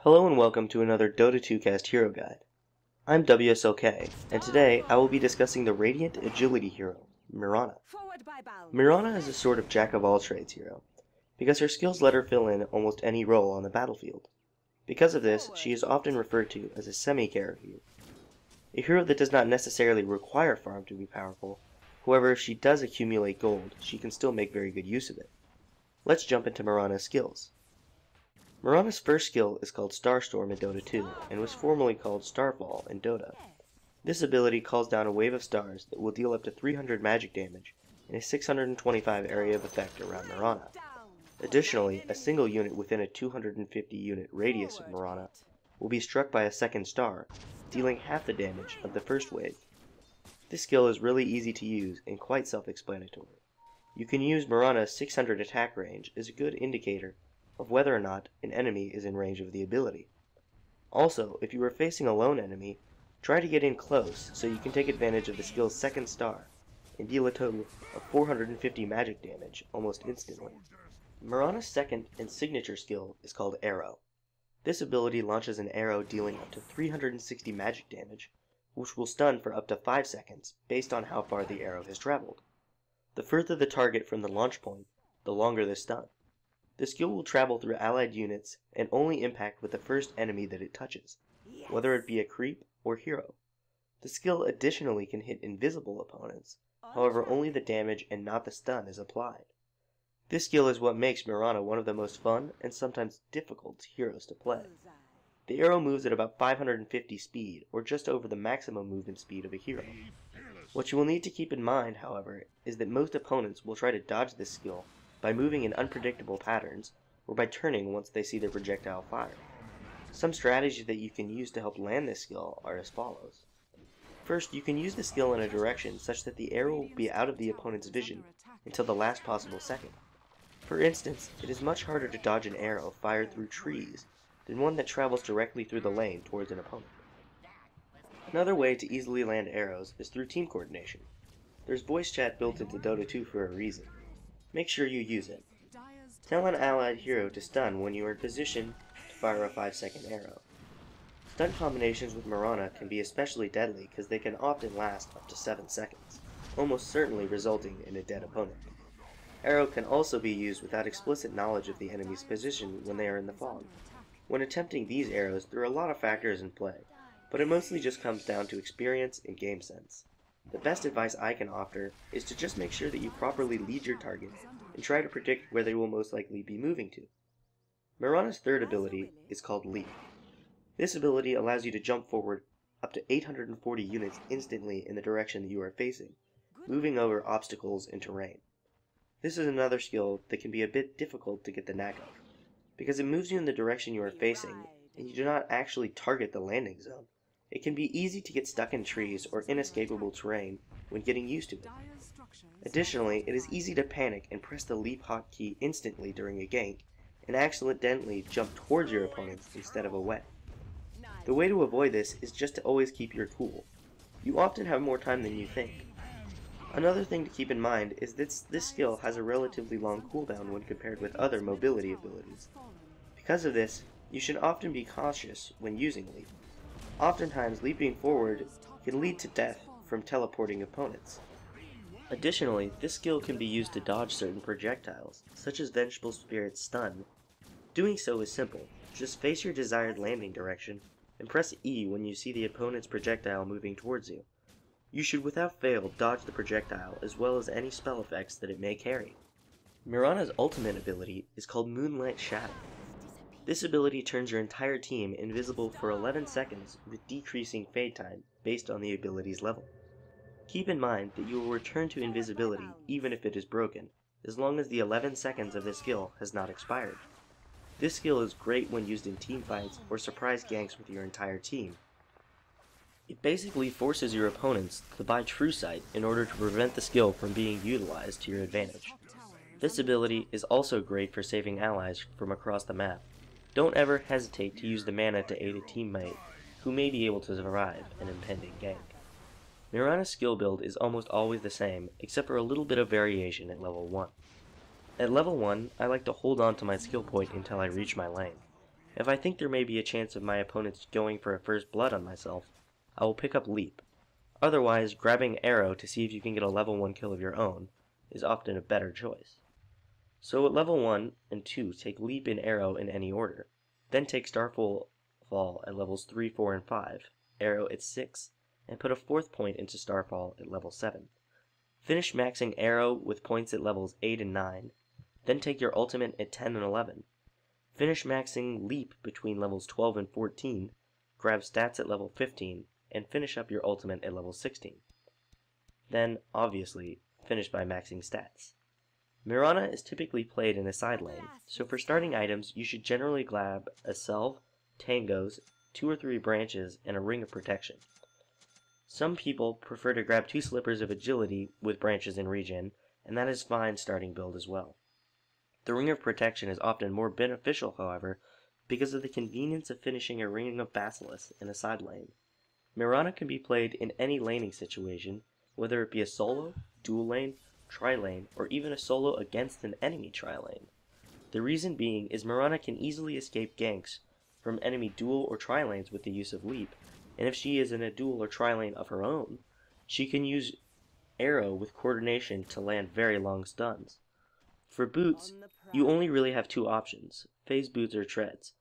Hello and welcome to another Dota 2 Cast Hero Guide. I'm WSLK, and today I will be discussing the Radiant Agility hero, Mirana. Mirana is a sort of jack-of-all-trades hero, because her skills let her fill in almost any role on the battlefield. Because of this, she is often referred to as a semi-carry hero. A hero that does not necessarily require farm to be powerful, however if she does accumulate gold, she can still make very good use of it. Let's jump into Mirana's skills. Mirana's first skill is called Starstorm in Dota 2, and was formerly called Starfall in Dota. This ability calls down a wave of stars that will deal up to 300 magic damage and a 625 area of effect around Mirana. Additionally, a single unit within a 250 unit radius of Mirana will be struck by a second star, dealing half the damage of the first wave. This skill is really easy to use and quite self-explanatory. You can use Mirana's 600 attack range as a good indicator of whether or not an enemy is in range of the ability. Also, if you are facing a lone enemy, try to get in close so you can take advantage of the skill's second star and deal a total of 450 magic damage almost instantly. Mirana's second and signature skill is called Arrow. This ability launches an arrow dealing up to 360 magic damage, which will stun for up to 5 seconds based on how far the arrow has traveled. The further the target from the launch point, the longer the stun. The skill will travel through allied units and only impact with the first enemy that it touches, whether it be a creep or hero. The skill additionally can hit invisible opponents, however only the damage and not the stun is applied. This skill is what makes Mirana one of the most fun and sometimes difficult heroes to play. The arrow moves at about 550 speed, or just over the maximum movement speed of a hero. What you will need to keep in mind, however, is that most opponents will try to dodge this skill by moving in unpredictable patterns, or by turning once they see the projectile fire. Some strategies that you can use to help land this skill are as follows. First, you can use the skill in a direction such that the arrow will be out of the opponent's vision until the last possible second. For instance, it is much harder to dodge an arrow fired through trees than one that travels directly through the lane towards an opponent. Another way to easily land arrows is through team coordination. There's voice chat built into Dota 2 for a reason. Make sure you use it. Tell an allied hero to stun when you are in position to fire a 5-second arrow. Stun combinations with Mirana can be especially deadly because they can often last up to 7 seconds, almost certainly resulting in a dead opponent. Arrow can also be used without explicit knowledge of the enemy's position when they are in the fog. When attempting these arrows, there are a lot of factors in play, but it mostly just comes down to experience and game sense. The best advice I can offer is to just make sure that you properly lead your target and try to predict where they will most likely be moving to. Mirana's third ability is called Leap. This ability allows you to jump forward up to 840 units instantly in the direction that you are facing, moving over obstacles and terrain. This is another skill that can be a bit difficult to get the knack of, because it moves you in the direction you are facing and you do not actually target the landing zone. It can be easy to get stuck in trees or inescapable terrain when getting used to it. Additionally, it is easy to panic and press the leap hotkey instantly during a gank and accidentally jump towards your opponents instead of away. The way to avoid this is just to always keep your cool. You often have more time than you think. Another thing to keep in mind is that this skill has a relatively long cooldown when compared with other mobility abilities. Because of this, you should often be cautious when using Leap. Oftentimes, leaping forward can lead to death from teleporting opponents. Additionally, this skill can be used to dodge certain projectiles, such as Vengeful Spirit's stun. Doing so is simple. Just face your desired landing direction, and press E when you see the opponent's projectile moving towards you. You should without fail dodge the projectile as well as any spell effects that it may carry. Mirana's ultimate ability is called Moonlight Shadow. This ability turns your entire team invisible for 11 seconds with decreasing fade time based on the ability's level. Keep in mind that you will return to invisibility even if it is broken, as long as the 11 seconds of the skill has not expired. This skill is great when used in teamfights or surprise ganks with your entire team. It basically forces your opponents to buy True Sight in order to prevent the skill from being utilized to your advantage. This ability is also great for saving allies from across the map. Don't ever hesitate to use the mana to aid a teammate who may be able to survive an impending gank. Mirana's skill build is almost always the same, except for a little bit of variation at level 1. At level 1, I like to hold on to my skill point until I reach my lane. If I think there may be a chance of my opponents going for a first blood on myself, I will pick up Leap. Otherwise, grabbing Arrow to see if you can get a level 1 kill of your own is often a better choice. So at level 1 and 2, take Leap and Arrow in any order. Then take Starfall at levels 3, 4, and 5, Arrow at 6, and put a 4th point into Starfall at level 7. Finish maxing Arrow with points at levels 8 and 9, then take your ultimate at 10 and 11. Finish maxing Leap between levels 12 and 14, grab stats at level 15, and finish up your ultimate at level 16. Then, obviously, finish by maxing stats. Mirana is typically played in a side lane, so for starting items you should generally grab a Salve, Tangos, 2 or 3 branches, and a Ring of Protection. Some people prefer to grab 2 Slippers of Agility with branches and regen, and that is fine starting build as well. The Ring of Protection is often more beneficial, however, because of the convenience of finishing a Ring of Basilisk in a side lane. Mirana can be played in any laning situation, whether it be a solo, dual lane, tri-lane, or even a solo against an enemy tri-lane. The reason being is Mirana can easily escape ganks from enemy dual or tri-lanes with the use of Leap, and if she is in a dual or tri-lane of her own, she can use Arrow with coordination to land very long stuns. For boots, you only really have 2 options, phase boots or treads.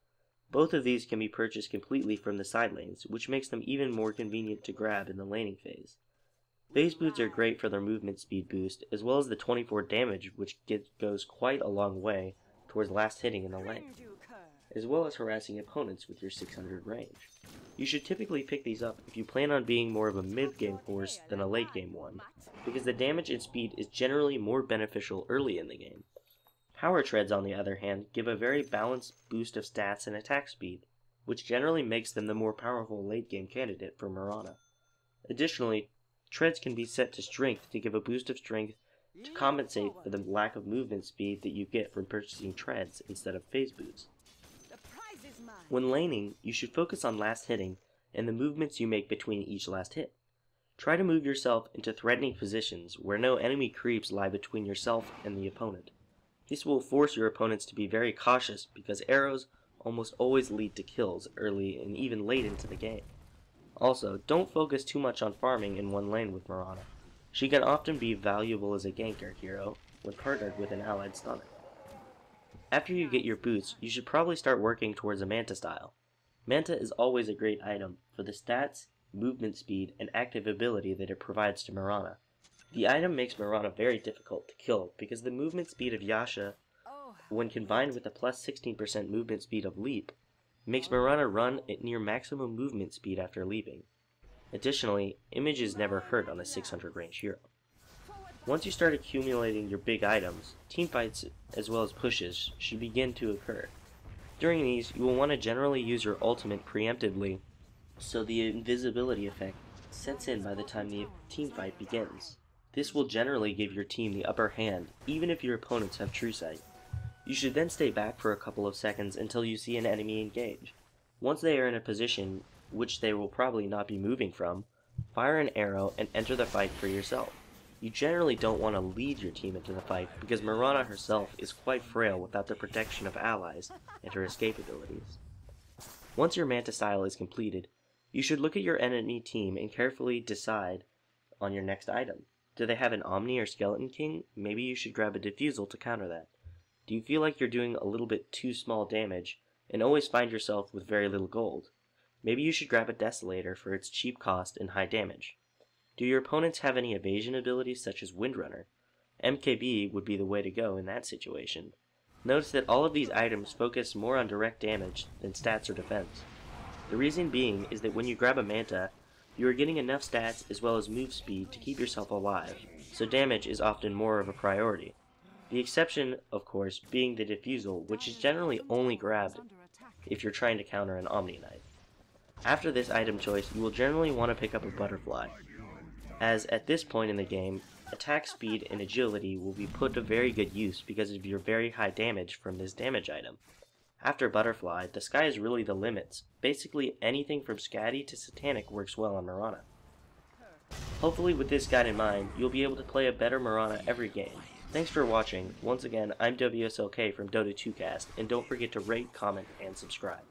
Both of these can be purchased completely from the side lanes, which makes them even more convenient to grab in the laning phase. Phase boots are great for their movement speed boost, as well as the 24 damage, which goes quite a long way towards last hitting in the lane, as well as harassing opponents with your 600 range. You should typically pick these up if you plan on being more of a mid-game force than a late-game one, because the damage and speed is generally more beneficial early in the game. Power treads, on the other hand, give a very balanced boost of stats and attack speed, which generally makes them the more powerful late-game candidate for Mirana. Additionally, treads can be set to strength to give a boost of strength to compensate for the lack of movement speed that you get from purchasing treads instead of phase boots. When laning, you should focus on last hitting and the movements you make between each last hit. Try to move yourself into threatening positions where no enemy creeps lie between yourself and the opponent. This will force your opponents to be very cautious because arrows almost always lead to kills early and even late into the game. Also, don't focus too much on farming in one lane with Mirana. She can often be valuable as a ganker hero when partnered with an allied stunner. After you get your boots, you should probably start working towards a Manta style. Manta is always a great item for the stats, movement speed, and active ability that it provides to Mirana. The item makes Mirana very difficult to kill because the movement speed of Yasha, when combined with the plus 16% movement speed of Leap, makes Mirana run at near maximum movement speed after leaping. Additionally, image is never hurt on a 600 range hero. Once you start accumulating your big items, teamfights as well as pushes should begin to occur. During these, you will want to generally use your ultimate preemptively, so the invisibility effect sets in by the time the teamfight begins. This will generally give your team the upper hand, even if your opponents have true sight. You should then stay back for a couple of seconds until you see an enemy engage. Once they are in a position which they will probably not be moving from, fire an arrow and enter the fight for yourself. You generally don't want to lead your team into the fight because Mirana herself is quite frail without the protection of allies and her escape abilities. Once your Manta style is completed, you should look at your enemy team and carefully decide on your next item. Do they have an Omni or Skeleton King? Maybe you should grab a Diffusal to counter that. Do you feel like you're doing a little bit too small damage and always find yourself with very little gold? Maybe you should grab a Desolator for its cheap cost and high damage. Do your opponents have any evasion abilities such as Windrunner? MKB would be the way to go in that situation. Notice that all of these items focus more on direct damage than stats or defense. The reason being is that when you grab a Manta, you are getting enough stats as well as move speed to keep yourself alive, so damage is often more of a priority. The exception, of course, being the Diffusal, which is generally only grabbed if you're trying to counter an Omni Knight. After this item choice, you will generally want to pick up a Butterfly, as at this point in the game, attack speed and agility will be put to very good use because of your very high damage from this damage item. After Butterfly, the sky is really the limits. Basically anything from Scatty to Satanic works well on Mirana. Hopefully with this guide in mind, you'll be able to play a better Mirana every game. Thanks for watching. Once again, I'm WSLK from Dota2 Cast, and don't forget to rate, comment, and subscribe.